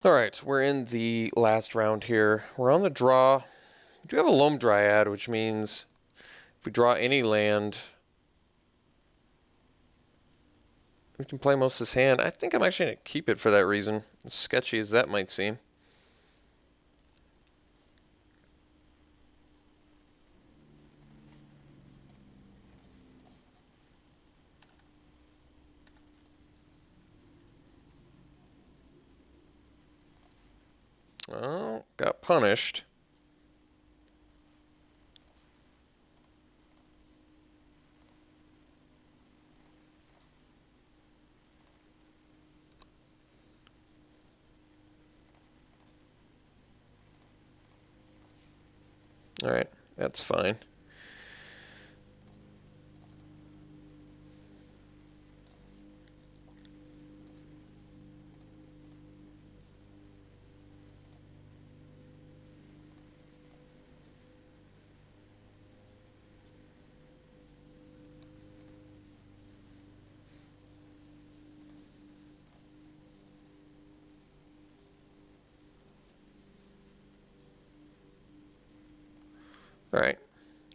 All right, we're in the last round here. We're on the draw. We do have a Loam Dryad, which means if we draw any land, we can play most of this hand. I think I'm actually going to keep it for that reason, as sketchy as that might seem. Oh, got punished. All right, that's fine. All right,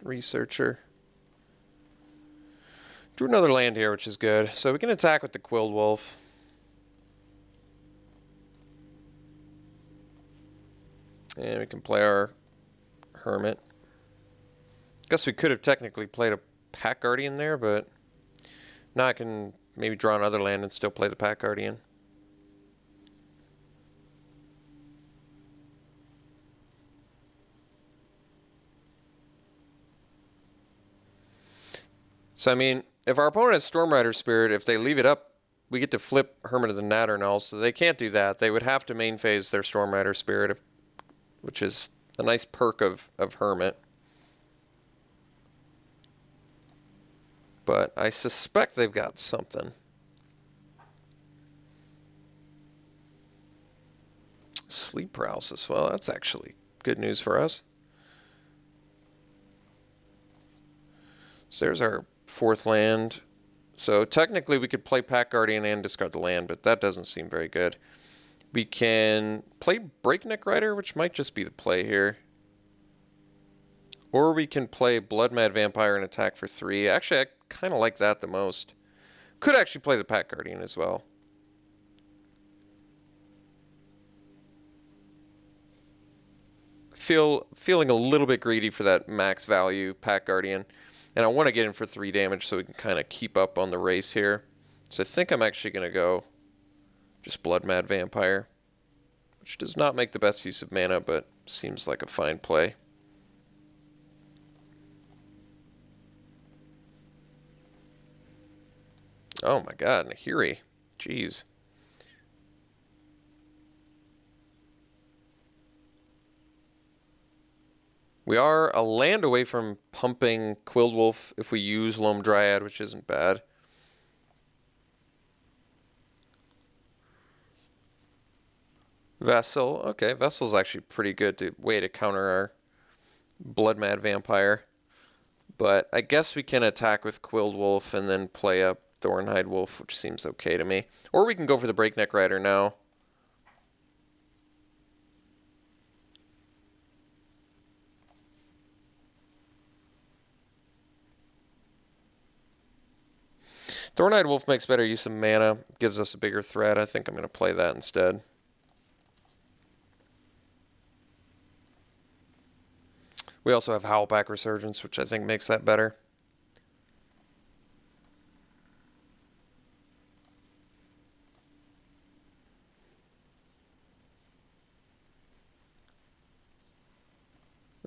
Researcher. Drew another land here, which is good. So we can attack with the Quilled Wolf. And we can play our Hermit. Guess we could have technically played a Pack Guardian there, but now I can maybe draw another land and still play the Pack Guardian. So, I mean, if our opponent has Stormrider Spirit, if they leave it up, we get to flip Hermit of the Natternal, so they can't do that. They would have to main phase their Stormrider Spirit, which is a nice perk of Hermit. But I suspect they've got something. Sleep paralysis. Well, that's actually good news for us. So there's our fourth land. So technically we could play Pack Guardian and discard the land, but that doesn't seem very good. We can play Breakneck Rider, which might just be the play here. Or we can play Blood Mad Vampire and attack for 3. Actually, I kind of like that the most. Could actually play the Pack Guardian as well. Feeling a little bit greedy for that max value Pack Guardian. And I want to get in for 3 damage so we can kind of keep up on the race here. So I think I'm actually going to go just Blood Mad Vampire, which does not make the best use of mana, but seems like a fine play. Oh my god, Nahiri. Jeez. We are a land away from pumping Quilled Wolf if we use Loam Dryad, which isn't bad. Vessel. Okay, Vessel's actually pretty good way to counter our Blood Mad Vampire. But I guess we can attack with Quilled Wolf and then play up Thornhide Wolf, which seems okay to me. Or we can go for the Breakneck Rider now. Thornhide Wolf makes better use of mana, gives us a bigger threat. I think I'm going to play that instead. We also have Howlback Resurgence, which I think makes that better.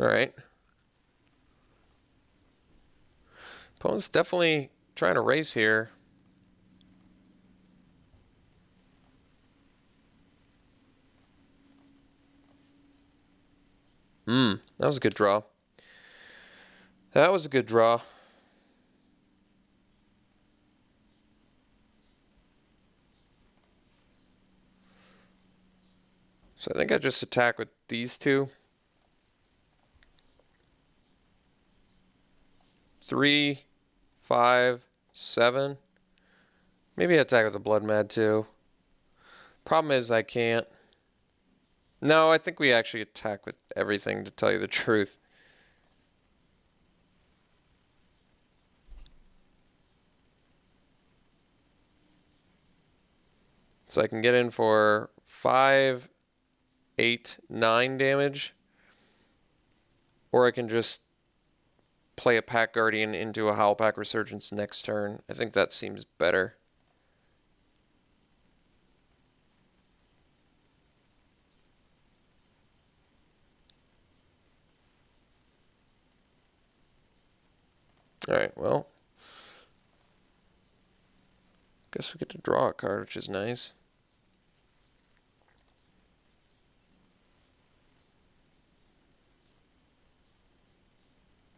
All right. Opponent's definitely trying to race here. That was a good draw. That was a good draw. So I think I just attack with these two. 3, 5, 7. Maybe I attack with the Blood Mad too. Problem is I can't. No, I think we actually attack with everything, to tell you the truth. So I can get in for 5, 8, 9 damage. Or I can just play a Pack Guardian into a Howlpack Resurgence next turn. I think that seems better. Alright, well. Guess we get to draw a card, which is nice.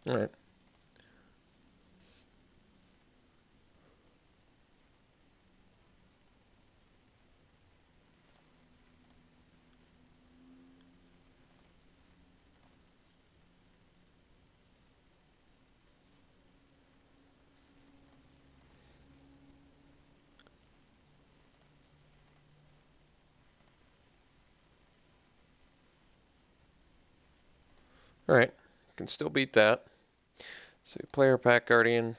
Alright. Alright, can still beat that. So we play our Pack Guardian.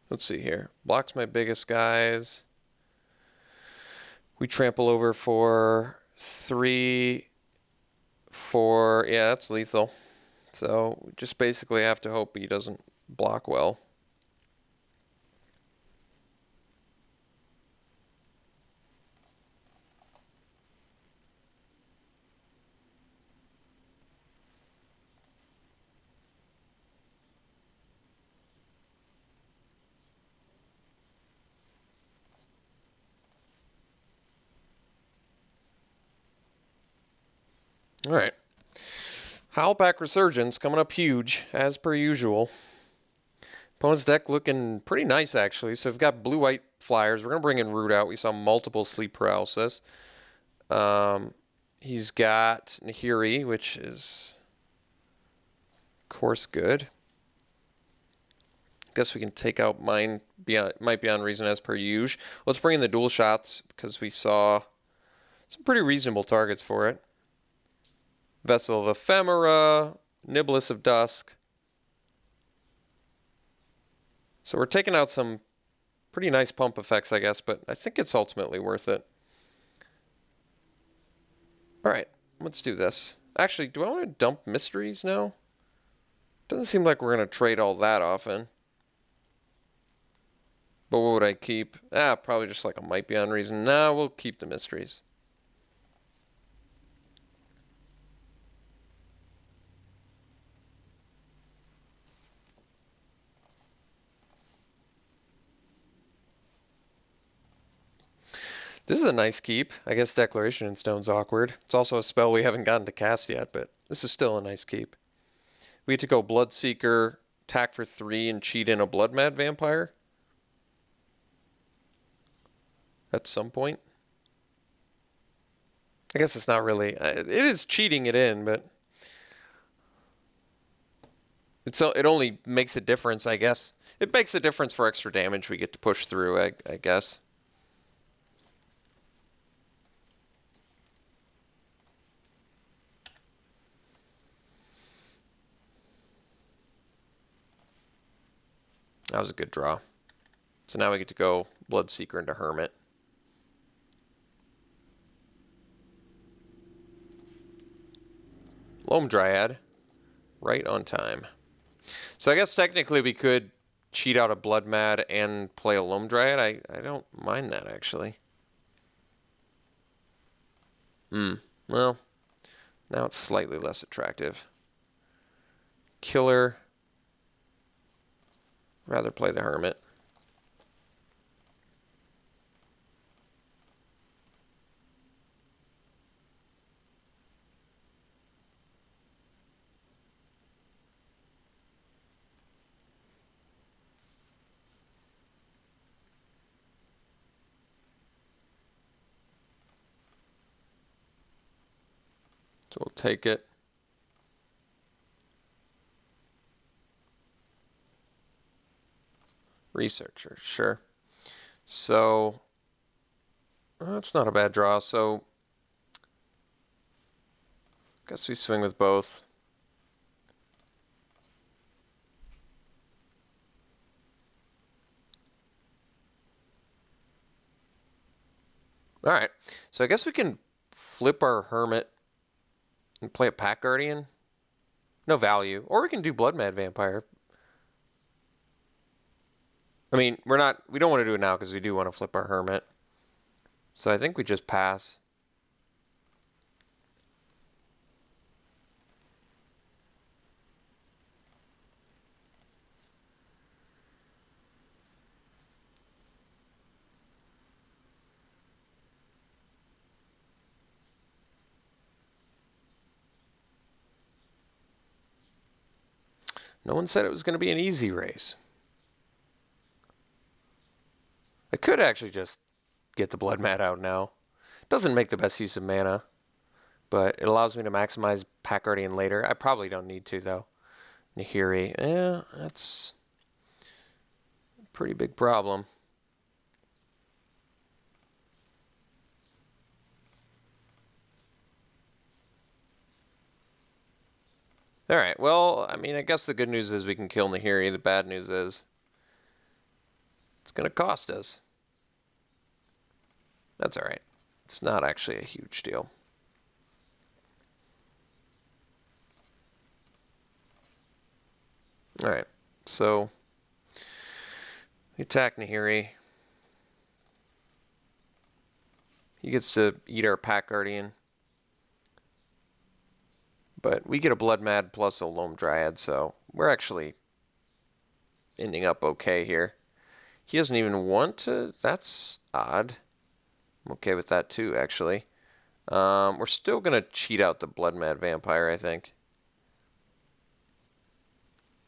Let's see here. Blocks my biggest guys. We trample over for 3, 4. Yeah, that's lethal. So we just basically have to hope he doesn't block well. All right. Howlpack Resurgence coming up huge, as per usual. Opponent's deck looking pretty nice, actually. So we've got blue-white flyers. We're going to bring in Root out. We saw multiple sleep paralysis. He's got Nahiri, which is, of course, good. Guess we can take out Might Beyond Reason as per usual. Let's bring in the dual shots, because we saw some pretty reasonable targets for it. Vessel of Ephemera, Niblis of Dusk. So we're taking out some pretty nice pump effects, I guess, but I think it's ultimately worth it. Alright, let's do this. Actually, do I want to dump Mysteries now? Doesn't seem like we're going to trade all that often. But what would I keep? Probably just like a Might Beyond Reason. Nah, we'll keep the Mysteries. This is a nice keep. I guess Declaration in Stone's awkward. It's also a spell we haven't gotten to cast yet, but this is still a nice keep. We get to go Bloodseeker, attack for 3, and cheat in a Blood Mad Vampire. At some point. I guess it's not really... It is cheating it in, but... It only makes a difference, I guess. It makes a difference for extra damage we get to push through, I guess. That was a good draw. So now we get to go Bloodseeker into Hermit. Loam Dryad. Right on time. So I guess technically we could cheat out a Blood Mad and play a Loam Dryad. I don't mind that, actually. Well, now it's slightly less attractive. Killer. Rather play the Hermit. So we'll take it. Researcher, sure. So that's not a bad draw. So guess we swing with both. All right. So I guess we can flip our Hermit and play a Pack Guardian. No value. Or we can do Blood Mad Vampire. I mean, we don't want to do it now because we do want to flip our Hermit. So I think we just pass. No one said it was going to be an easy race. I could actually just get the Blood Mat out now. Doesn't make the best use of mana, but it allows me to maximize Pack Guardian later. I probably don't need to, though. Nahiri, that's a pretty big problem. All right, well, I mean, I guess the good news is we can kill Nahiri. The bad news is it's going to cost us. That's all right. It's not actually a huge deal. All right, so we attack Nahiri. He gets to eat our Pack Guardian. But we get a Blood Mad plus a Loam Dryad, so we're actually ending up okay here. He doesn't even want to. That's odd. I'm okay with that too, actually. We're still going to cheat out the Blood Mad Vampire, I think.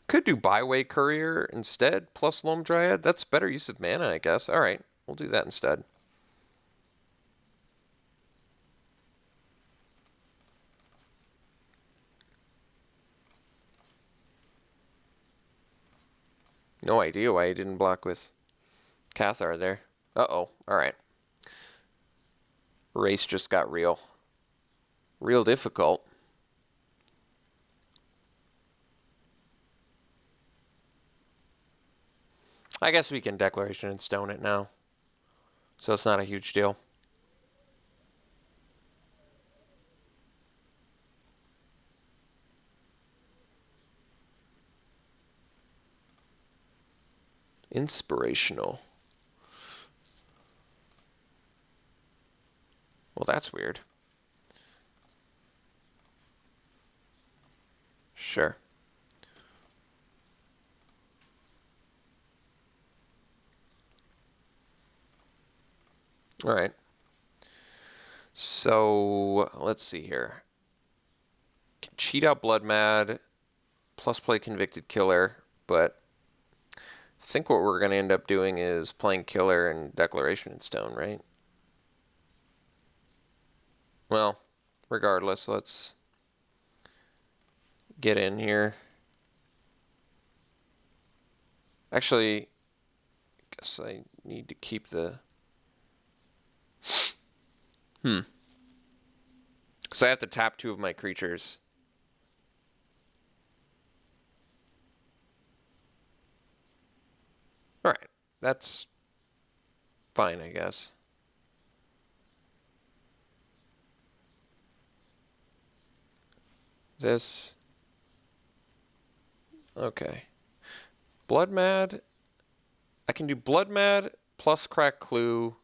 Could do Byway Courier instead, plus Loam Dryad. That's better use of mana, I guess. All right, we'll do that instead. No idea why he didn't block with Cathar there. Uh-oh. All right. Race just got real. Real difficult. I guess we can Declaration and Stone it now. So it's not a huge deal. Inspirational. Well, that's weird. Sure. All right. So let's see here. Can cheat out Blood Mad, plus play Convicted Killer, but I think what we're going to end up doing is playing Killer and Declaration in Stone, right? Well, regardless, let's get in here. Actually, I guess I need to keep the... So I have to tap 2 of my creatures. All right, that's fine, I guess. This. Okay. Blood Mad. I can do Blood Mad plus Crack Clue.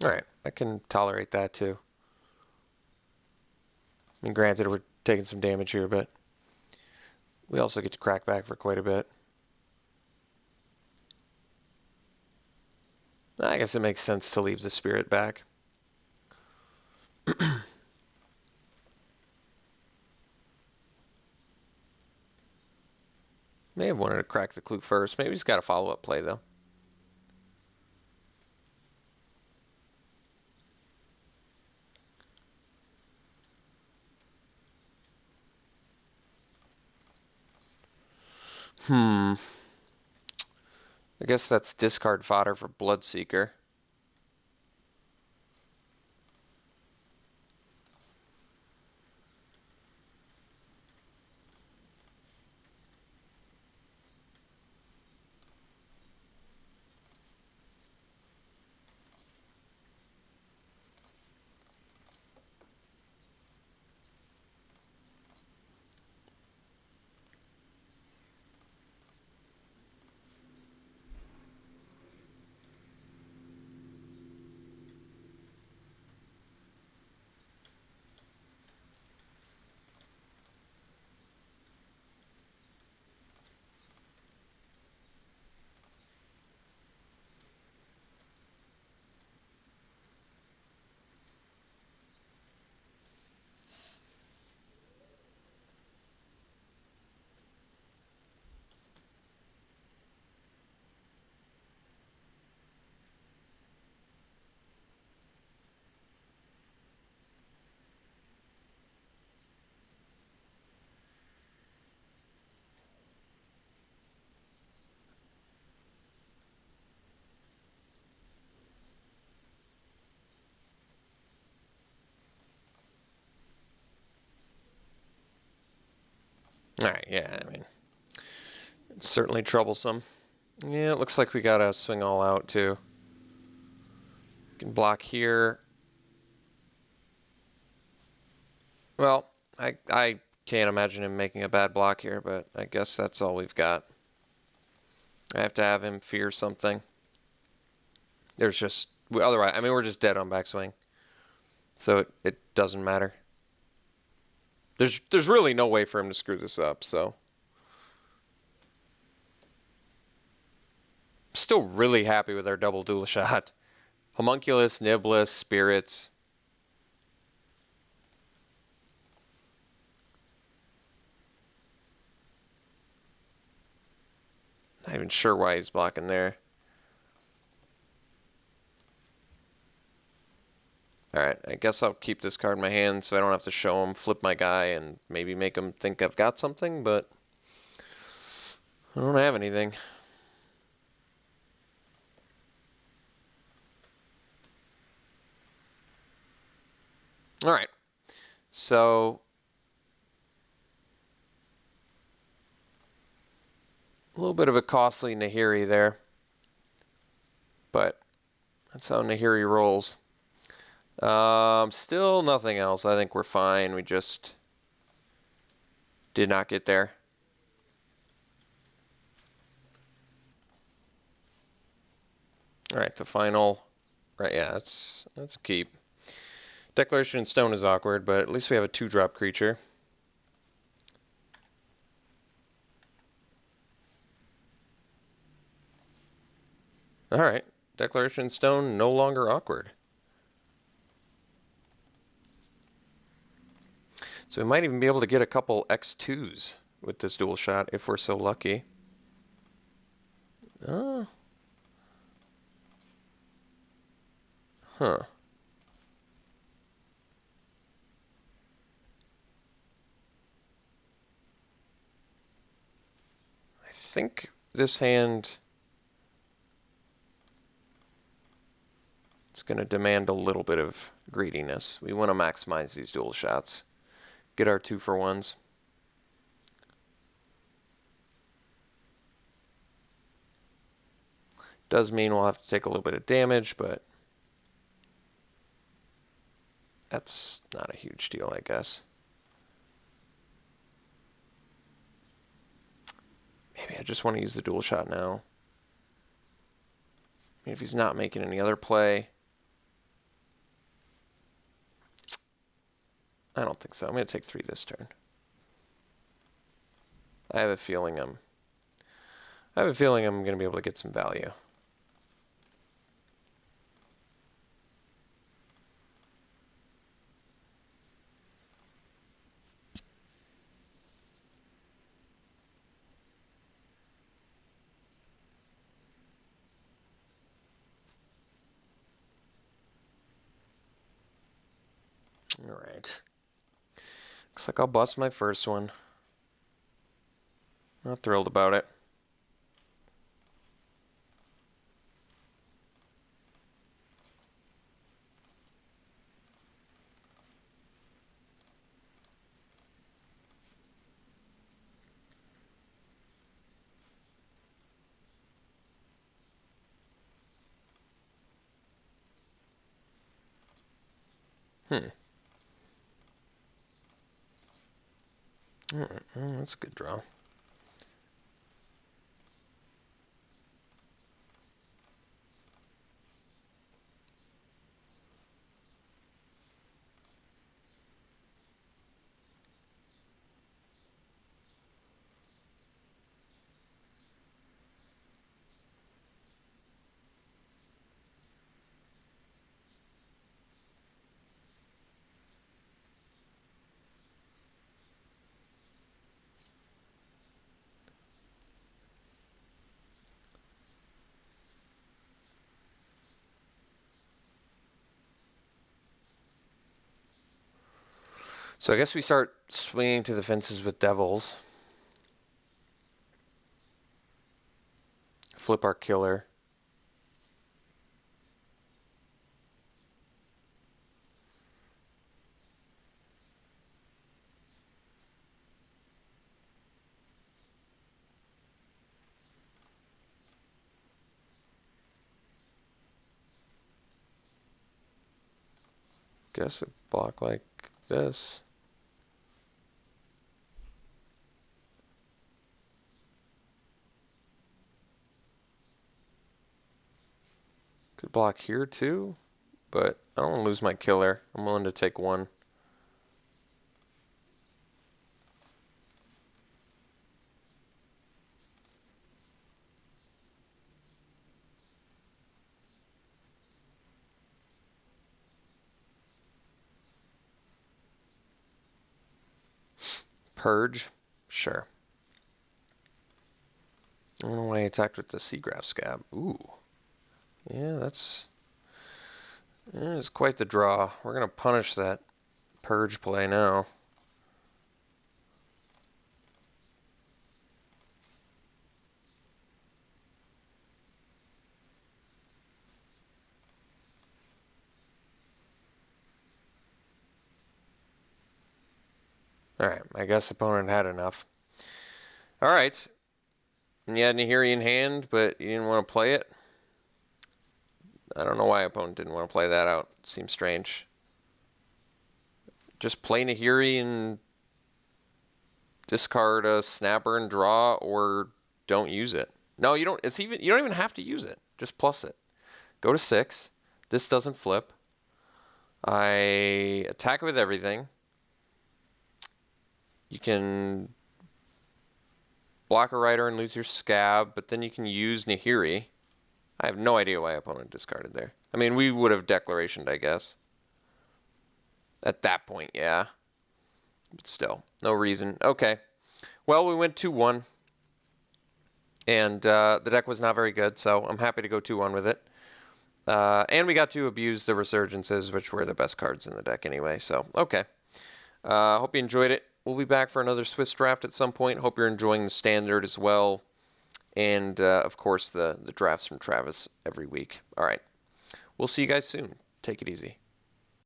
Alright, I can tolerate that too. I mean, granted, we're taking some damage here, but we also get to crack back for quite a bit. I guess it makes sense to leave the spirit back. May have wanted to crack the clue first. Maybe he's got a follow-up play, though. I guess that's discard fodder for Bloodseeker. Alright, yeah, I mean, it's certainly troublesome. Yeah, it looks like we gotta swing all out, too. Can block here. Well, I can't imagine him making a bad block here, but I guess that's all we've got. I have to have him fear something. There's just... Otherwise, I mean, we're just dead on backswing. So it doesn't matter. There's really no way for him to screw this up, so... Still really happy with our double dual shot. Homunculus, Niblis, Spirits. Not even sure why he's blocking there. Alright, I guess I'll keep this card in my hand so I don't have to show him, flip my guy, and maybe make him think I've got something, but I don't have anything. Alright, so a little bit of a costly Nahiri there, but that's how Nahiri rolls. Still nothing else. I think we're fine. We just did not get there. All right, the final. Right, yeah, that's a keep. Declaration in Stone is awkward, but at least we have a 2-drop creature. All right, Declaration in Stone no longer awkward. So we might even be able to get a couple X2s with this dual shot if we're so lucky. Oh. Huh. I think this hand... It's going to demand a little bit of greediness. We want to maximize these dual shots. Get our 2-for-1s. Does mean we'll have to take a little bit of damage, but that's not a huge deal, I guess. Maybe I just want to use the dual shot now. I mean, if he's not making any other play... I don't think so. I'm going to take 3 this turn. I have a feeling I'm going to be able to get some value. All right. Looks like I'll bust my first one. Not thrilled about it. All right, well, that's a good draw. So I guess we start swinging to the fences with devils. Flip our killer. Guess a block like this. Could block here too, but I don't want to lose my killer. I'm willing to take 1. Purge? Sure. I don't know why he attacked with the Seagrass Scab. Ooh. Yeah, that's quite the draw. We're going to punish that Purge play now. Alright, I guess opponent had enough. Alright. And you had Nahiri in hand, but you didn't want to play it. I don't know why opponent didn't want to play that out. It seems strange. Just play Nahiri and discard a snapper and draw, or don't use it. No, you don't. You don't even have to use it. Just plus it. Go to 6. This doesn't flip. I attack it with everything. You can block a rider and lose your scab, but then you can use Nahiri. I have no idea why opponent discarded there. I mean, we would have declarationed, I guess. At that point, yeah. But still, no reason. Okay. Well, we went 2-1. And the deck was not very good, so I'm happy to go 2-1 with it. And we got to abuse the Resurgences, which were the best cards in the deck anyway, so okay. Hope you enjoyed it. We'll be back for another Swiss draft at some point. Hope you're enjoying the standard as well. And, of course, the drafts from Travis every week. All right. We'll see you guys soon. Take it easy.